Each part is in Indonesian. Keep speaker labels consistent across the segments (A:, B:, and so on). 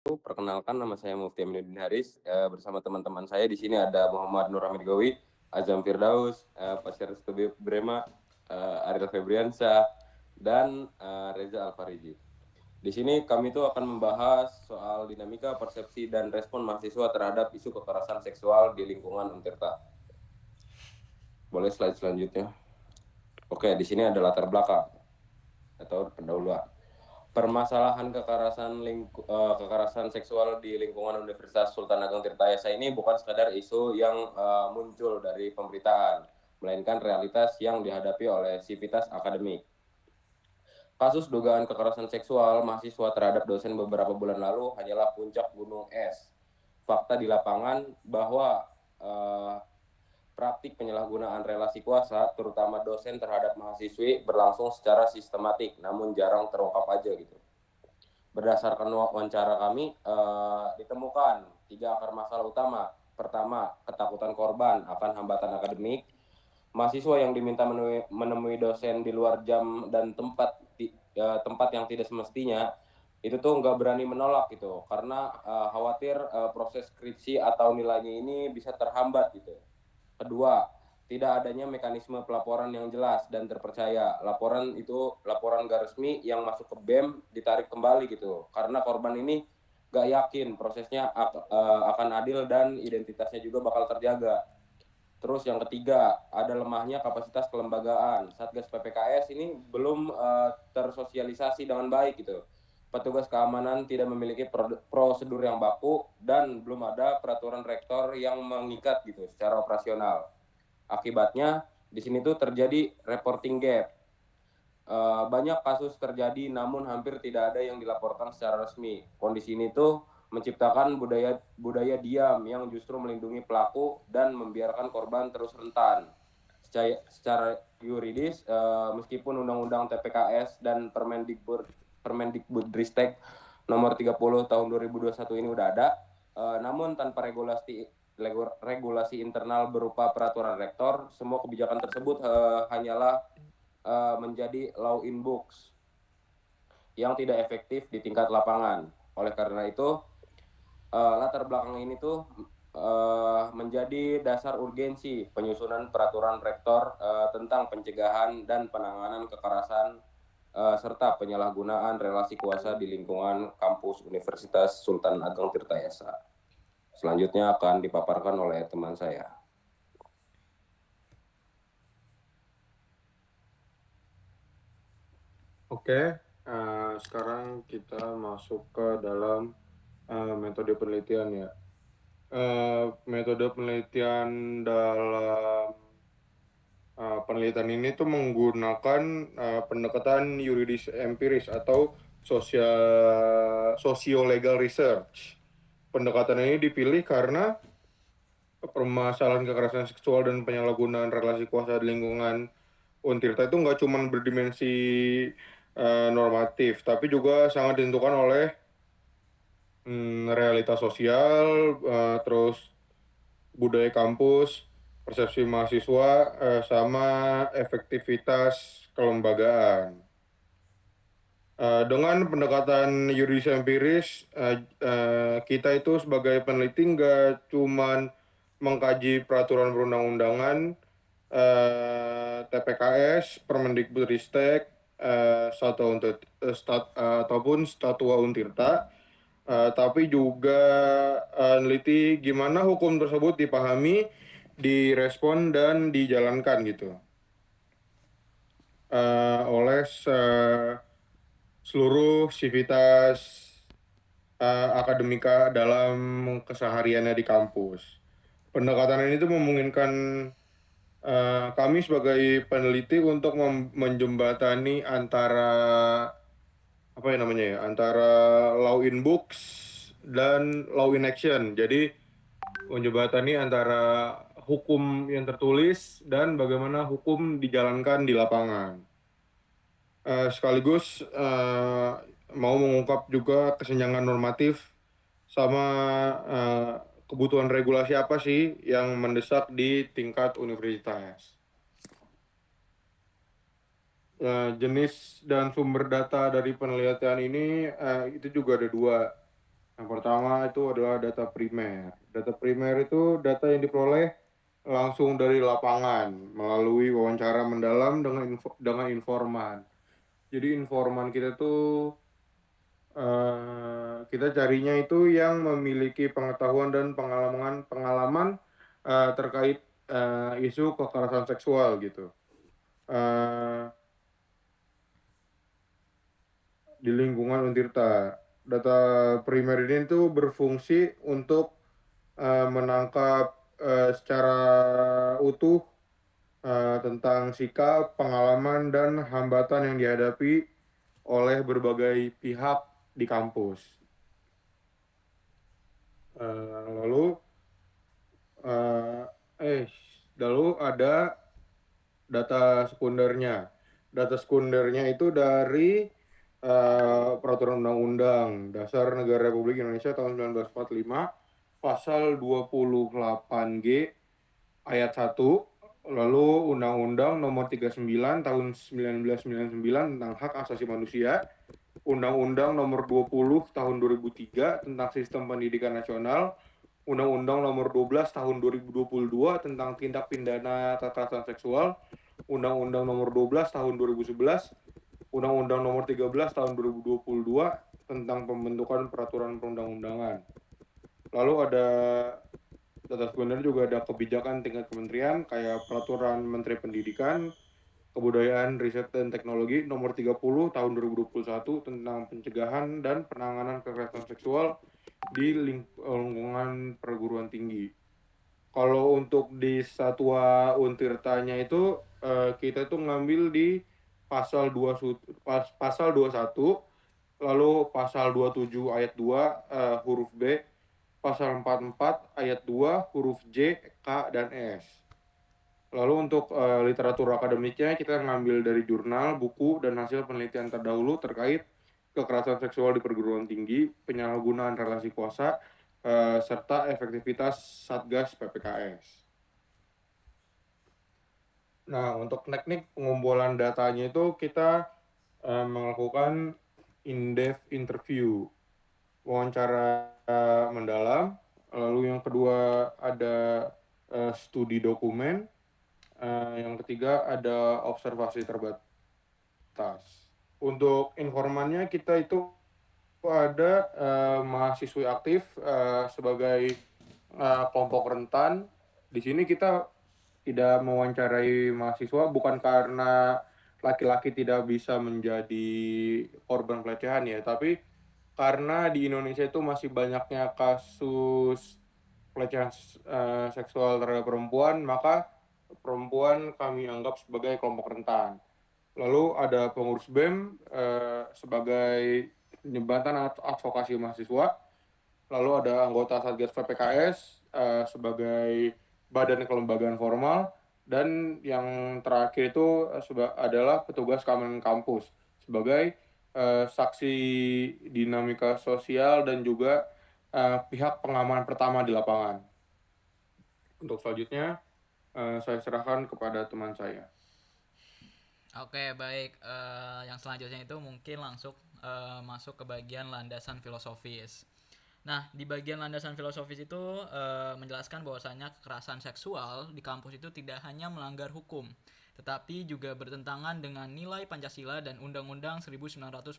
A: Perkenalkan nama saya Mufti Aminuddin Haris, bersama teman-teman saya di sini ada Muhammad Nur Hamid Gawi, Azam Firdaus, Pasir Studio Brema, Ariel Febriansyah, dan Reza Alfariji. Di sini kami tuh akan membahas soal dinamika, persepsi, dan respon mahasiswa terhadap isu kekerasan seksual di lingkungan Untirta. Boleh slide selanjutnya. Oke, di sini ada latar belakang atau pendahuluan. Permasalahan kekerasan seksual di lingkungan Universitas Sultan Ageng Tirtayasa ini bukan sekadar isu yang muncul dari pemberitaan, melainkan realitas yang dihadapi oleh sivitas akademik. Kasus dugaan kekerasan seksual mahasiswa terhadap dosen beberapa bulan lalu hanyalah puncak gunung es. Fakta di lapangan bahwa praktik penyalahgunaan relasi kuasa, terutama dosen terhadap mahasiswi, berlangsung secara sistematik, namun jarang terungkap aja gitu. Berdasarkan wawancara kami, ditemukan 3 akar masalah utama. Pertama, ketakutan korban akan hambatan akademik. Mahasiswa yang diminta menemui dosen di luar jam dan tempat yang tidak semestinya, itu tuh nggak berani menolak gitu, karena khawatir proses skripsi atau nilainya ini bisa terhambat gitu. Kedua, tidak adanya mekanisme pelaporan yang jelas dan terpercaya. Laporan gak resmi yang masuk ke BEM ditarik kembali gitu. Karena korban ini gak yakin prosesnya akan adil dan identitasnya juga bakal terjaga. Terus yang ketiga, ada lemahnya kapasitas kelembagaan. Satgas PPKS ini belum tersosialisasi dengan baik gitu. Petugas keamanan tidak memiliki prosedur yang baku dan belum ada peraturan rektor yang mengikat gitu secara operasional. Akibatnya di sini tuh terjadi reporting gap. Banyak kasus terjadi namun hampir tidak ada yang dilaporkan secara resmi. Kondisi ini tuh menciptakan budaya diam yang justru melindungi pelaku dan membiarkan korban terus rentan. Secara yuridis, meskipun Undang-Undang TPKS dan Permendikbudristek nomor 30 tahun 2021 ini udah ada, namun tanpa regulasi internal berupa peraturan rektor, semua kebijakan tersebut hanyalah menjadi law in books yang tidak efektif di tingkat lapangan. Oleh karena itu, latar belakang ini tuh menjadi dasar urgensi penyusunan peraturan rektor tentang pencegahan dan penanganan kekerasan serta penyalahgunaan relasi kuasa di lingkungan kampus Universitas Sultan Ageng Tirtayasa. Selanjutnya akan dipaparkan oleh teman saya.
B: Oke, sekarang kita masuk ke dalam metode penelitian ya. Metode penelitian dalam penelitian ini tuh menggunakan pendekatan yuridis empiris atau socio-legal research. Pendekatan ini dipilih karena permasalahan kekerasan seksual dan penyalahgunaan relasi kuasa di lingkungan Untirta itu nggak cuma berdimensi normatif, tapi juga sangat ditentukan oleh realitas sosial, terus budaya kampus, persepsi mahasiswa, sama efektivitas kelembagaan. Dengan pendekatan yuridis empiris, kita itu sebagai peneliti nggak cuman mengkaji peraturan perundang-undangan, TPKS, Permendikbudristek, ataupun Statwa Untirta, tapi juga neliti gimana hukum tersebut dipahami, direspon dan dijalankan gitu oleh seluruh sivitas akademika dalam kesehariannya di kampus. Pendekatan ini tuh memungkinkan kami sebagai peneliti untuk menjembatani antara apa ya namanya ya, antara law in books dan law in action. Jadi menjembatani antara hukum yang tertulis dan bagaimana hukum dijalankan di lapangan. Sekaligus mau mengungkap juga kesenjangan normatif sama kebutuhan regulasi apa sih yang mendesak di tingkat universitas. Jenis dan sumber data dari penelitian ini itu juga ada dua. Yang pertama itu adalah data primer. Data primer itu data yang diperoleh langsung dari lapangan melalui wawancara mendalam dengan informan. Jadi informan kita tuh kita carinya itu yang memiliki pengetahuan dan pengalaman pengalaman terkait isu kekerasan seksual gitu. Eh, di lingkungan Untirta. Data primer ini tuh berfungsi untuk menangkap secara utuh tentang sikap, pengalaman, dan hambatan yang dihadapi oleh berbagai pihak di kampus. Lalu, eh, eh, lalu ada data sekundernya. Data sekundernya itu dari Peraturan Undang-Undang Dasar Negara Republik Indonesia tahun 1945, pasal 28G ayat 1, lalu Undang-Undang Nomor 39 tahun 1999 tentang Hak Asasi Manusia, Undang-Undang Nomor 20 tahun 2003 tentang Sistem Pendidikan Nasional, Undang-Undang Nomor 12 tahun 2022 tentang Tindak Pidana Kekerasan Seksual, Undang-Undang Nomor 12 tahun 2011, Undang-Undang Nomor 13 tahun 2022 tentang pembentukan peraturan perundang-undangan. Lalu ada data sebenarnya juga ada kebijakan tingkat kementerian kayak Peraturan Menteri Pendidikan, Kebudayaan, Riset dan Teknologi Nomor 30 tahun 2021 tentang pencegahan dan penanganan kekerasan seksual di lingkungan perguruan tinggi. Kalau untuk di Satwa Untirtanya itu kita tuh ngambil di pasal 21, lalu pasal 27 ayat 2 huruf B, pasal 44 ayat 2 huruf J, K dan S. Lalu untuk literatur akademiknya kita ngambil dari jurnal, buku dan hasil penelitian terdahulu terkait kekerasan seksual di perguruan tinggi, penyalahgunaan relasi kuasa, serta efektivitas Satgas PPKS. Nah, untuk teknik pengumpulan datanya itu kita melakukan in-depth interview, wawancara mendalam, lalu yang kedua ada studi dokumen, yang ketiga ada observasi terbatas. Untuk informannya kita itu ada mahasiswi aktif sebagai kelompok rentan. Di sini kita tidak mewawancarai mahasiswa bukan karena laki-laki tidak bisa menjadi korban pelecehan ya, tapi karena di Indonesia itu masih banyaknya kasus pelecehan seksual terhadap perempuan, maka perempuan kami anggap sebagai kelompok rentan. Lalu ada pengurus BEM sebagai jembatan advokasi mahasiswa. Lalu ada anggota Satgas PPKS sebagai badan kelembagaan formal. Dan yang terakhir itu adalah petugas keamanan kampus sebagai saksi dinamika sosial dan juga pihak pengaman pertama di lapangan. Untuk selanjutnya, saya serahkan kepada teman saya.
C: Oke, baik. Yang selanjutnya itu mungkin langsung masuk ke bagian landasan filosofis. Nah, di bagian landasan filosofis itu menjelaskan bahwasanya kekerasan seksual di kampus itu tidak hanya melanggar hukum, tetapi juga bertentangan dengan nilai Pancasila dan Undang-Undang 1945.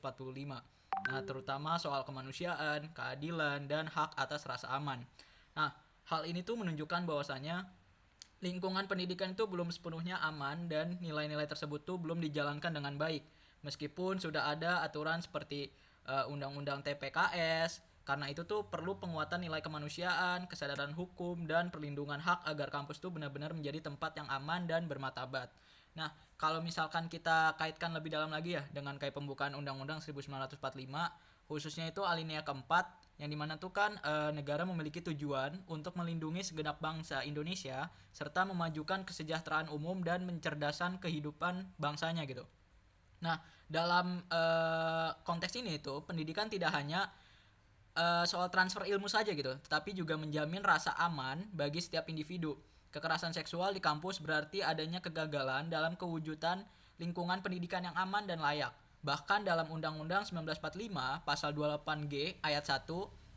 C: Nah, terutama soal kemanusiaan, keadilan, dan hak atas rasa aman. Nah, hal ini tuh menunjukkan bahwasanya lingkungan pendidikan itu belum sepenuhnya aman dan nilai-nilai tersebut tuh belum dijalankan dengan baik. Meskipun sudah ada aturan seperti Undang-Undang TPKS, karena itu tuh perlu penguatan nilai kemanusiaan, kesadaran hukum, dan perlindungan hak agar kampus tuh benar-benar menjadi tempat yang aman dan bermartabat. Nah, kalau misalkan kita kaitkan lebih dalam lagi ya dengan kayak pembukaan Undang-Undang 1945, khususnya itu alinea keempat yang dimana tuh kan negara memiliki tujuan untuk melindungi segenap bangsa Indonesia serta memajukan kesejahteraan umum dan mencerdasan kehidupan bangsanya gitu. Nah, dalam konteks ini itu pendidikan tidak hanya soal transfer ilmu saja gitu, tetapi juga menjamin rasa aman bagi setiap individu. Kekerasan seksual di kampus berarti adanya kegagalan dalam kewujudan lingkungan pendidikan yang aman dan layak. Bahkan dalam Undang-Undang 1945 pasal 28G ayat 1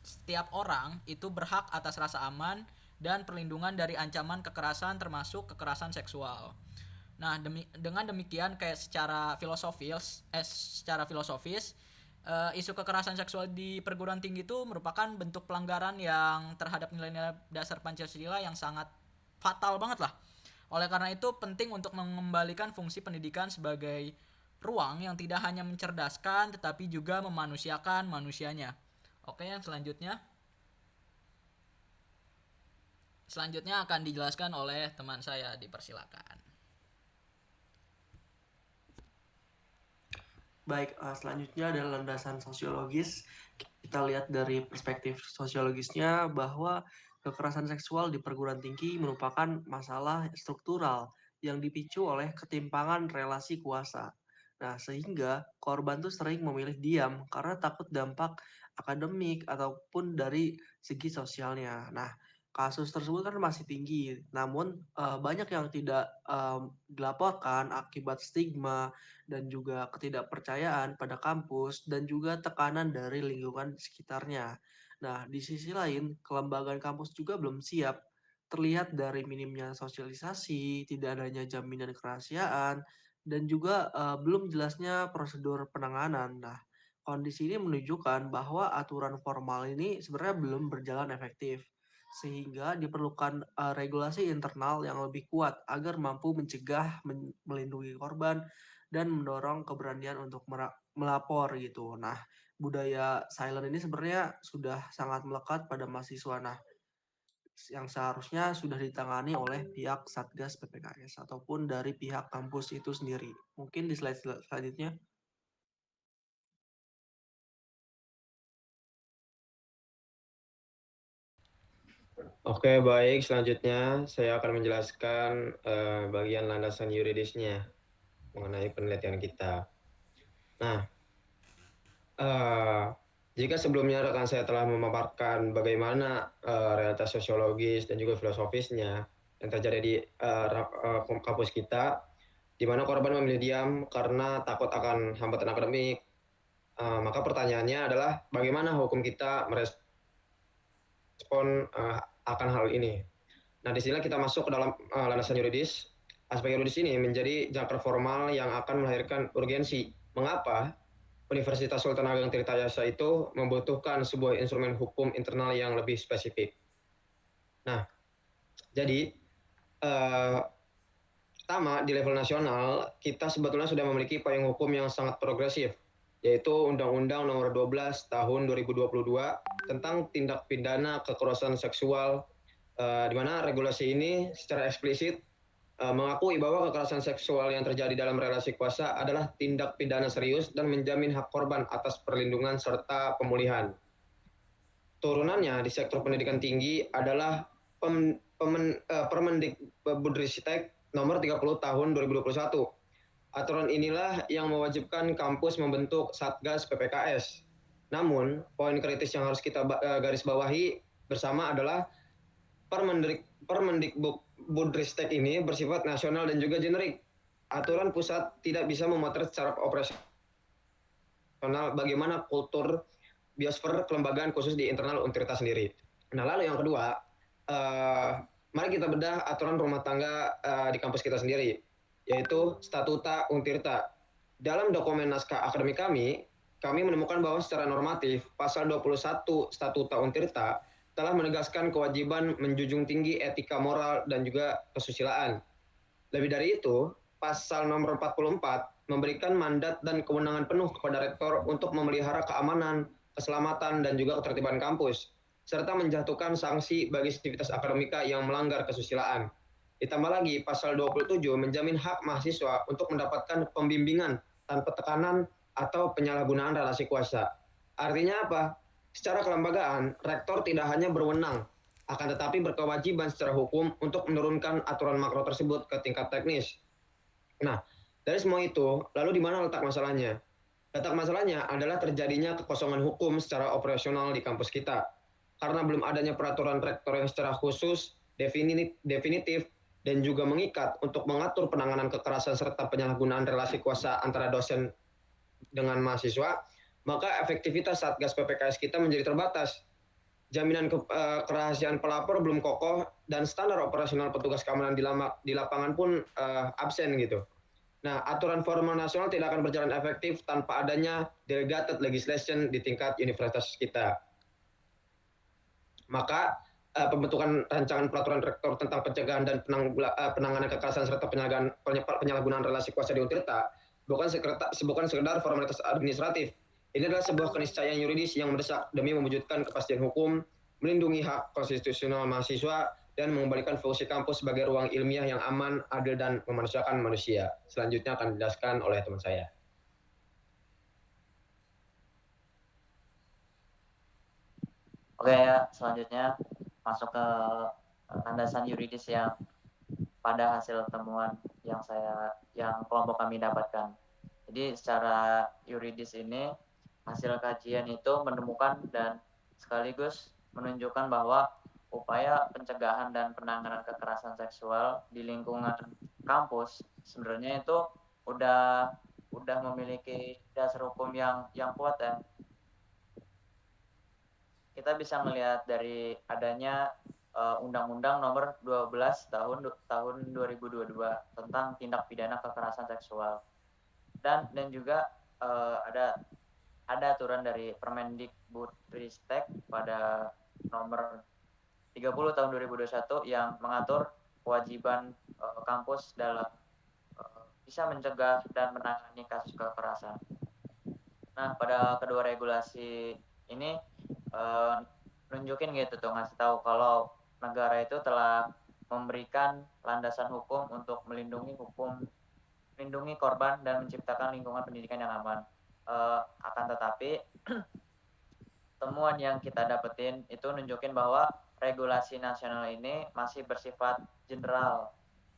C: setiap orang itu berhak atas rasa aman dan perlindungan dari ancaman kekerasan termasuk kekerasan seksual. Nah, dengan demikian kayak secara filosofis isu kekerasan seksual di perguruan tinggi itu merupakan bentuk pelanggaran yang terhadap nilai-nilai dasar Pancasila yang sangat fatal banget lah. Oleh karena itu penting untuk mengembalikan fungsi pendidikan sebagai ruang yang tidak hanya mencerdaskan tetapi juga memanusiakan manusianya. Oke, yang selanjutnya akan dijelaskan oleh teman saya, dipersilakan.
D: Baik, selanjutnya adalah landasan sosiologis. Kita lihat dari perspektif sosiologisnya bahwa kekerasan seksual di perguruan tinggi merupakan masalah struktural yang dipicu oleh ketimpangan relasi kuasa. Nah, sehingga korban tuh sering memilih diam karena takut dampak akademik ataupun dari segi sosialnya. Nah, kasus tersebut kan masih tinggi, namun banyak yang tidak dilaporkan akibat stigma dan juga ketidakpercayaan pada kampus dan juga tekanan dari lingkungan sekitarnya. Nah, di sisi lain, kelembagaan kampus juga belum siap. Terlihat dari minimnya sosialisasi, tidak adanya jaminan kerahasiaan, dan juga belum jelasnya prosedur penanganan. Nah, kondisi ini menunjukkan bahwa aturan formal ini sebenarnya belum berjalan efektif, sehingga diperlukan regulasi internal yang lebih kuat agar mampu mencegah, melindungi korban, dan mendorong keberanian untuk melapor gitu. Nah, budaya silent ini sebenarnya sudah sangat melekat pada mahasiswa. Nah, yang seharusnya sudah ditangani oleh pihak Satgas PPKS ataupun dari pihak kampus itu sendiri. Mungkin di slide selanjutnya.
E: Oke, baik. Selanjutnya saya akan menjelaskan bagian landasan yuridisnya mengenai penelitian kita. Nah, jika sebelumnya rekan saya telah memaparkan bagaimana realitas sosiologis dan juga filosofisnya yang terjadi di kampus kita, di mana korban memilih diam karena takut akan hambatan akademik, maka pertanyaannya adalah bagaimana hukum kita merespon akan hal ini. Nah, di sini kita masuk ke dalam landasan yuridis. Aspek yuridis ini menjadi jangkar formal yang akan melahirkan urgensi. Mengapa Universitas Sultan Ageng Tirtayasa itu membutuhkan sebuah instrumen hukum internal yang lebih spesifik. Nah, jadi pertama di level nasional kita sebetulnya sudah memiliki payung hukum yang sangat progresif, yaitu Undang-Undang Nomor 12 Tahun 2022 tentang tindak pidana kekerasan seksual, di mana regulasi ini secara eksplisit mengakui bahwa kekerasan seksual yang terjadi dalam relasi kuasa adalah tindak pidana serius dan menjamin hak korban atas perlindungan serta pemulihan. Turunannya di sektor pendidikan tinggi adalah Permendikbudristek nomor 30 tahun 2021. Aturan inilah yang mewajibkan kampus membentuk Satgas PPKS. Namun, poin kritis yang harus kita garis bawahi bersama adalah Permendikbudristek ini bersifat nasional dan juga generik. Aturan pusat tidak bisa memotret secara operasional bagaimana kultur biosfer kelembagaan khusus di internal Untirta sendiri. Nah, lalu yang kedua, mari kita bedah aturan rumah tangga di kampus kita sendiri, yaitu Statuta Untirta. Dalam dokumen naskah akademik kami menemukan bahwa secara normatif pasal 21 Statuta Untirta telah menegaskan kewajiban menjunjung tinggi etika moral dan juga kesusilaan. Lebih dari itu, pasal nomor 44 memberikan mandat dan kewenangan penuh kepada rektor untuk memelihara keamanan, keselamatan, dan juga ketertiban kampus, serta menjatuhkan sanksi bagi aktivitas akademika yang melanggar kesusilaan. Ditambah lagi, pasal 27 menjamin hak mahasiswa untuk mendapatkan pembimbingan tanpa tekanan atau penyalahgunaan relasi kuasa. Artinya apa? Secara kelembagaan, rektor tidak hanya berwenang, akan tetapi berkewajiban secara hukum untuk menurunkan aturan makro tersebut ke tingkat teknis. Nah, dari semua itu, lalu di mana letak masalahnya? Letak masalahnya adalah terjadinya kekosongan hukum secara operasional di kampus kita. Karena belum adanya peraturan rektor yang secara khusus, definitif, dan juga mengikat untuk mengatur penanganan kekerasan serta penyalahgunaan relasi kuasa antara dosen dengan mahasiswa, maka efektivitas Satgas PPKS kita menjadi terbatas. jaminan kerahasiaan pelapor belum kokoh, dan standar operasional petugas keamanan di lapangan pun absen gitu. Nah, aturan formal nasional tidak akan berjalan efektif tanpa adanya delegated legislation di tingkat universitas kita. Maka pembentukan rancangan peraturan rektor tentang pencegahan dan penanganan kekerasan serta penyalahgunaan relasi kuasa di Untirta bukan sekedar formalitas administratif. Ini adalah sebuah keniscayaan yuridis yang mendesak demi mewujudkan kepastian hukum, melindungi hak konstitusional mahasiswa, dan mengembalikan fungsi kampus sebagai ruang ilmiah yang aman, adil, dan memanusiakan manusia. Selanjutnya akan dijelaskan oleh teman saya.
F: Oke ya, selanjutnya masuk ke landasan yuridis yang pada hasil temuan yang kelompok kami dapatkan. Jadi secara yuridis ini hasil kajian itu menemukan dan sekaligus menunjukkan bahwa upaya pencegahan dan penanganan kekerasan seksual di lingkungan kampus sebenarnya itu udah memiliki dasar hukum yang kuat ya. Kita bisa melihat dari adanya Undang-Undang Nomor 12 tahun 2022 tentang tindak pidana kekerasan seksual, dan juga ada aturan dari Permendikbudristek pada nomor 30 tahun 2021 yang mengatur kewajiban kampus dalam bisa mencegah dan menangani kasus kekerasan. Nah, pada kedua regulasi ini nunjukin gitu tuh, ngasih tahu kalau negara itu telah memberikan landasan hukum untuk melindungi korban dan menciptakan lingkungan pendidikan yang aman. Akan tetapi temuan yang kita dapetin itu nunjukin bahwa regulasi nasional ini masih bersifat general,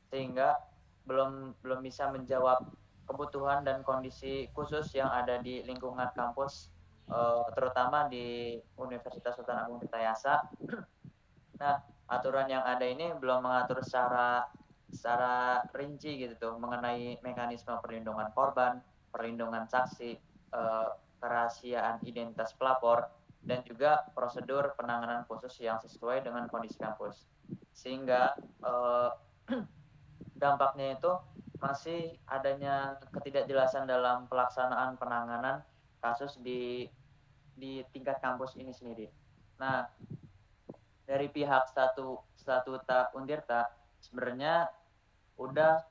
F: sehingga belum bisa menjawab kebutuhan dan kondisi khusus yang ada di lingkungan kampus, terutama di Universitas Sultan Agung Tirtayasa. Nah, aturan yang ada ini belum mengatur secara rinci gitu tuh mengenai mekanisme perlindungan korban, perlindungan saksi, kerahasiaan identitas pelapor, dan juga prosedur penanganan khusus yang sesuai dengan kondisi kampus. Sehingga dampaknya itu masih adanya ketidakjelasan dalam pelaksanaan penanganan kasus di tingkat kampus ini sendiri. Nah, dari pihak statuta Untirta sebenarnya udah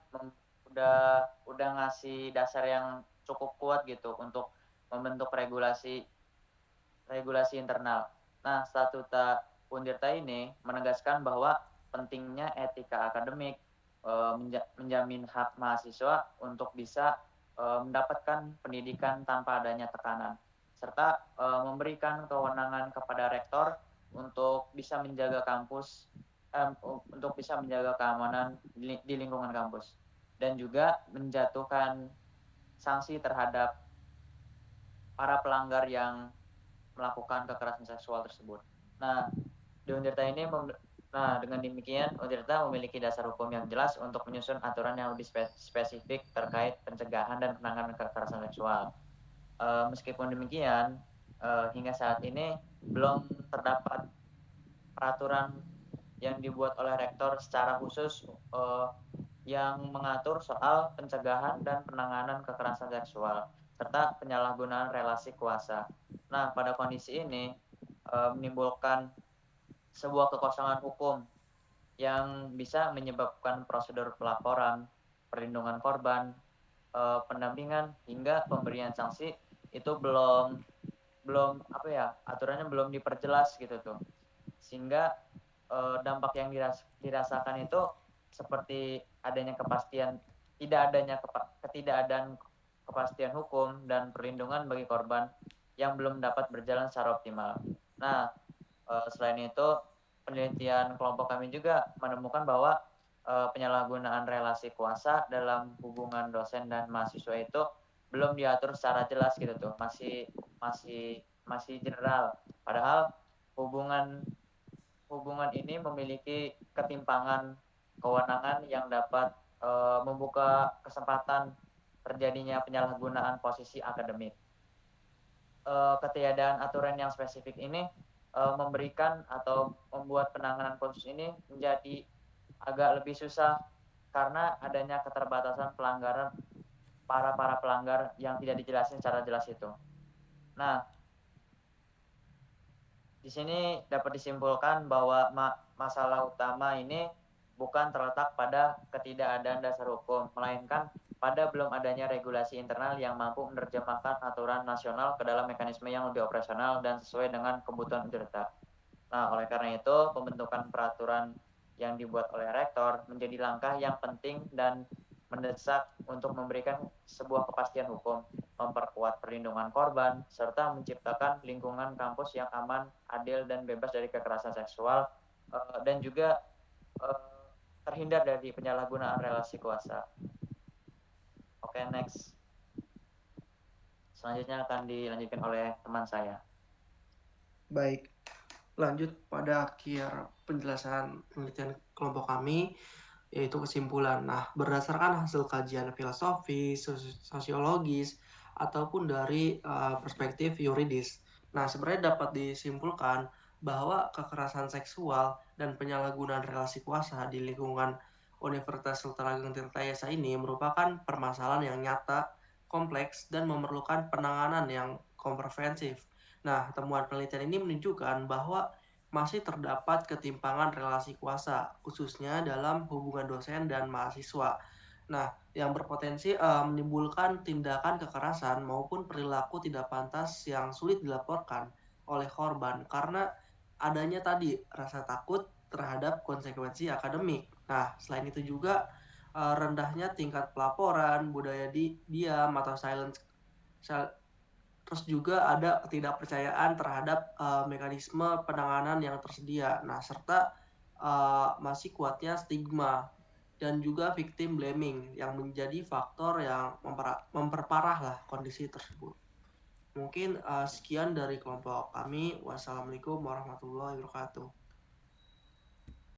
F: ngasih dasar yang cukup kuat gitu untuk membentuk regulasi internal. Nah, statuta Untirta ini menegaskan bahwa pentingnya etika akademik, menjamin hak mahasiswa untuk bisa mendapatkan pendidikan tanpa adanya tekanan, serta memberikan kewenangan kepada rektor untuk bisa menjaga kampus, untuk bisa menjaga keamanan di lingkungan kampus, dan juga menjatuhkan sanksi terhadap para pelanggar yang melakukan kekerasan seksual tersebut. Nah, di Untirta ini dengan demikian Untirta memiliki dasar hukum yang jelas untuk menyusun aturan yang lebih spesifik terkait pencegahan dan penanganan kekerasan seksual. Meskipun demikian, hingga saat ini belum terdapat peraturan yang dibuat oleh rektor secara khusus yang mengatur soal pencegahan dan penanganan kekerasan seksual serta penyalahgunaan relasi kuasa. Nah, pada kondisi ini menimbulkan sebuah kekosongan hukum yang bisa menyebabkan prosedur pelaporan, perlindungan korban, pendampingan hingga pemberian sanksi itu belum aturannya belum diperjelas gitu tuh, sehingga dampak yang dirasakan itu seperti ketidakadaan kepastian hukum dan perlindungan bagi korban yang belum dapat berjalan secara optimal. Nah, selain itu penelitian kelompok kami juga menemukan bahwa penyalahgunaan relasi kuasa dalam hubungan dosen dan mahasiswa itu belum diatur secara jelas gitu tuh, masih general. Padahal hubungan ini memiliki ketimpangan kewenangan yang dapat membuka kesempatan terjadinya penyalahgunaan posisi akademik. Ketiadaan aturan yang spesifik ini memberikan atau membuat penanganan kasus ini menjadi agak lebih susah karena adanya keterbatasan pelanggaran para pelanggar yang tidak dijelasin secara jelas itu. Nah, di sini dapat disimpulkan bahwa masalah utama ini bukan terletak pada ketidakadaan dasar hukum, melainkan pada belum adanya regulasi internal yang mampu menerjemahkan aturan nasional ke dalam mekanisme yang lebih operasional dan sesuai dengan kebutuhan peserta. Nah, oleh karena itu, pembentukan peraturan yang dibuat oleh rektor menjadi langkah yang penting dan mendesak untuk memberikan sebuah kepastian hukum, memperkuat perlindungan korban, serta menciptakan lingkungan kampus yang aman, adil, dan bebas dari kekerasan seksual, dan juga terhindar dari penyalahgunaan relasi kuasa. Oke, next. Selanjutnya akan dilanjutkan oleh teman saya.
D: Baik, lanjut pada akhir penjelasan penelitian kelompok kami, yaitu kesimpulan. Nah, berdasarkan hasil kajian filosofis, sosiologis, ataupun dari perspektif yuridis. Nah, sebenarnya dapat disimpulkan bahwa kekerasan seksual dan penyalahgunaan relasi kuasa di lingkungan Universitas Sultan Ageng Tirtayasa ini merupakan permasalahan yang nyata, kompleks, dan memerlukan penanganan yang komprehensif. Nah, temuan penelitian ini menunjukkan bahwa masih terdapat ketimpangan relasi kuasa, khususnya dalam hubungan dosen dan mahasiswa. Nah, yang berpotensi menimbulkan tindakan kekerasan maupun perilaku tidak pantas yang sulit dilaporkan oleh korban karena adanya tadi rasa takut terhadap konsekuensi akademik. Nah, selain itu juga rendahnya tingkat pelaporan, budaya diam atau silence. Terus juga ada ketidakpercayaan terhadap mekanisme penanganan yang tersedia. Nah, serta masih kuatnya stigma dan juga victim blaming yang menjadi faktor yang memperparah lah kondisi tersebut. Mungkin sekian dari kelompok kami. Wassalamualaikum warahmatullahi wabarakatuh.